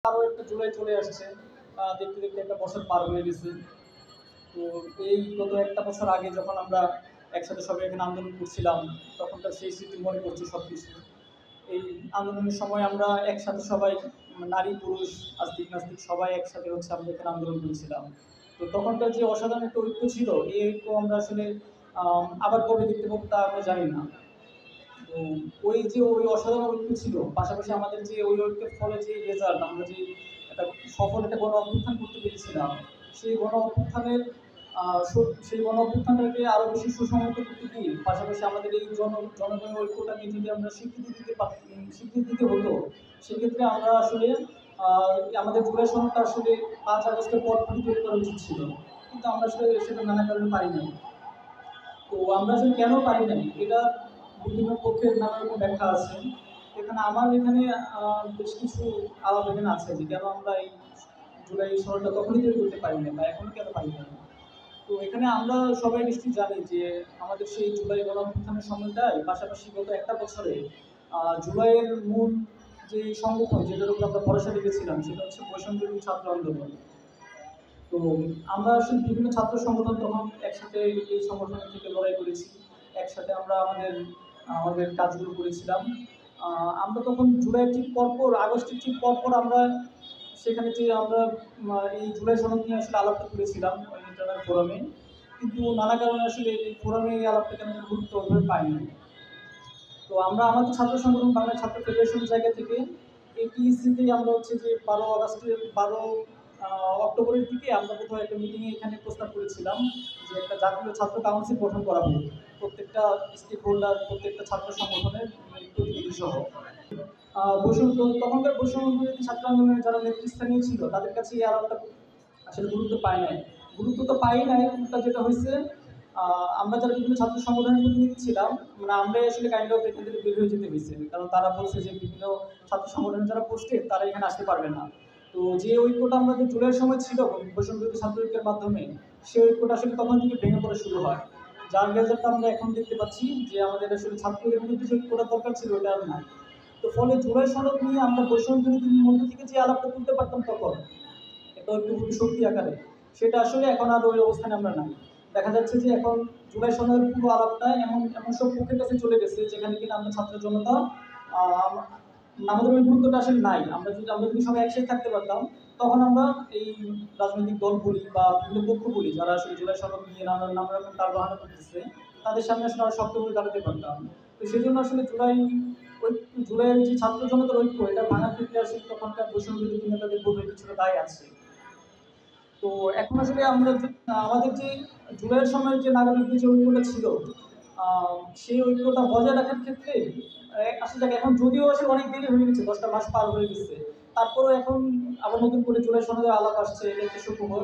আরও একটা জুলাই চলে আসছে। দেখতে দেখতে একটা বছর পার হয়ে গেছে। তো এই গত একটা বছর আগে যখন আমরা একসাথে সবাই এখানে আন্দোলন করছিলাম, তখনকার সেই স্মৃতি মনে পড়ছে সব কিছু। এই আন্দোলনের সময় আমরা একসাথে সবাই নারী পুরুষ আস্তিক নাস্তিক সবাই একসাথে হচ্ছে আমরা এখানে আন্দোলন করেছিলাম। তো তখনকার যে অসাধারণ একটা ঐক্য ছিল, এই ঐক্য আমরা আসলে আবার কবে দেখতে পাবো তা আমরা জানি না। তো ওই অসাধারণ ঐক্য ছিল, পাশাপাশি আমাদের যে ওই ঐক্যের ফলে যে রেজাল্ট, আমরা যে একটা সফল একটা গণ অভ্যুত্থান করতে পেরেছিলাম, সেই গণ অভ্যুত্থানের সেই গণ অভ্যুত্থানটাকে আরো বেশি সুসংহত করতে গিয়ে পাশাপাশি আমাদের এই জনগণের ঐক্যটাকে যদি আমরা স্বীকৃতি দিতে হতো, সেক্ষেত্রে আমরা আসলে আমাদের জুলাই সনদটা আসলে 5 আগস্টের পর তৈরি করা উচিত ছিল, কিন্তু আমরা আসলে সেটা নানা কারণে পারি নাই। তো আমরা আসলে কেন পারি নাই, এটা বিভিন্ন পক্ষের নানা রকম ব্যাখ্যা আছে। আমার এখানে বেশ কিছু আলাপ এখানে আছে যে কেন আমরা এই জুলাই শহরটা তখনই তৈরি করতে পারি না বা এখনো কেন পারি না। তো এখানে আমরা সবাই নিশ্চয়ই জানি যে আমাদের সেই জুলাই গণঅভ্যুত্থানের সময়টায় পাশাপাশি গত একটা বছরে জুলাইয়ের মূল যে সংগঠন যেটার উপর আমরা ভরসা রেখেছিলাম সেটা হচ্ছে বৈষম্যবিরোধী ছাত্র আন্দোলন। তো আমরা আসলে বিভিন্ন ছাত্র সংগঠন তখন একসাথে এই সংগঠন থেকে লড়াই করেছি, একসাথে আমরা আমাদের কাজগুলো করেছিলাম। আমরা তখন জুলাইয়ের ঠিক পরপর আগস্টের ঠিক পরপর আমরা সেখানে যে আমরা এই জুলাই সনদ নিয়ে আসলে আলাপটা করেছিলাম ওই ইন্টারনাল ফোরামে, কিন্তু নানা কারণে আসলে এই ফোরামে এই আলাপটাকে আমরা গুরুত্ব ওইভাবে পাইনি। তো আমরা আমাদের ছাত্র সংগঠন বাংলা ছাত্র ফেডারেশনের জায়গা থেকে এই টিইসিতেই আমরা হচ্ছে যে 12 অক্টোবরের দিকে আমরা কোথাও একটা মিটিংয়ে এখানে প্রস্তাব করেছিলাম যে একটা জাতীয় ছাত্র কাউন্সিল গঠন করা হোক, প্রত্যেকটা স্টেক হোল্ডার প্রত্যেকটা ছাত্র সংগঠনের প্রতিনিধি সহ। তখনকার বৈষম্য বিরোধী ছাত্র আন্দোলনের যারা নেতৃস্থানীয় ছিল তাদের কাছে এই আলাপটা আসলে গুরুত্ব পায় নাই। গুরুত্ব তো পাই নাই, উল্টা যেটা হয়েছে আমরা যারা বিভিন্ন ছাত্র সংগঠনের প্রতিনিধি ছিলাম, মানে আমরাই আসলে কাইন্ড অফ এখান থেকে বের হয়ে যেতে হয়েছে, কারণ তারা বলছে যে বিভিন্ন ছাত্র সংগঠনের যারা পোস্টেড তারা এখানে আসতে পারবে না। তো যে ঐক্যটা আমাদের জুলাইয়ের সময় ছিল বৈষম্য বিরোধী ছাত্র ঐক্যের মাধ্যমে, সেই ঐক্যটা আসলে তখন থেকে ভেঙে পড়া শুরু হয়, যার রেজাল্টটা আমরা এখন দেখতে পাচ্ছি যে আমাদের আসলে ছাত্রদের মধ্যে যে ঐক্যটা দরকার ছিল ওটা আর নাই। তো ফলে জুলাই সনদ নিয়ে আমরা বৈষম্য বিরোধীর মধ্যে থেকে যে আলাপটা তুলতে পারতাম তখন একটা ঐক্যবদ্ধ শক্তি আকারে, সেটা আসলে এখন আর ওই অবস্থানে আমরা নাই। দেখা যাচ্ছে যে এখন জুলাই সনদের পুরো আলাপটা এমন এমন সব পক্ষের কাছে চলে গেছে যেখানে কিনা আমরা ছাত্র জনতা আমাদের ওই গুরুত্বটা আসলে নাই। আমরা যদি সবাই একসাথে থাকতে পারতাম, তখন আমরা এই রাজনৈতিক দল বলি বা বিভিন্ন পক্ষ বলি যারা আসলে জুলাই সনদ নিয়ে নানা রকম তার বাহানা করতেছে, তাদের সামনে আসলে আমরা শক্ত করে দাঁড়াতে পারতাম। তো সেই জন্য আসলে জুলাইয়ের যে ছাত্র জনতার ঐক্য এটা ভাঙার ক্ষেত্রে আসলে তখনকার বৈষম্য বিরোধী নেতাদের বোধহয় কিছুটা দায় আছে। তো এখন আসলে আমাদের যে জুলাইয়ের সময় যে নাগরিকদের যে ঐক্যটা ছিল, সেই ঐক্যটা বজায় রাখার ক্ষেত্রে আসলে এখন যদিও আসলে অনেক দেরি হয়ে গেছে, 10টা মাস পার হয়ে গেছে, তারপরেও এখন আবার নতুন করে জুলাই সনদের আলাপ আসছে, এটা একটা সুখবর।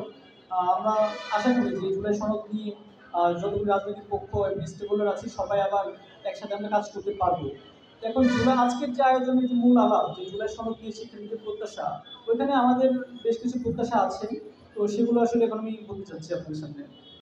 আমরা আশা করি যে জুলাই সনদ নিয়ে যতগুলো রাজনৈতিক পক্ষ এবং স্টেকহোল্ডার আছে সবাই আবার একসাথে আমরা কাজ করতে পারবো। এখন আজকের যে আয়োজনের যে মূল আলাপ যে জুলাই সনদ নিয়ে শিক্ষার্থীদের প্রত্যাশা, ওইখানে আমাদের বেশ কিছু প্রত্যাশা আছে। তো সেগুলো আসলে এখন আমি বলতে চাচ্ছি আপনার সামনে।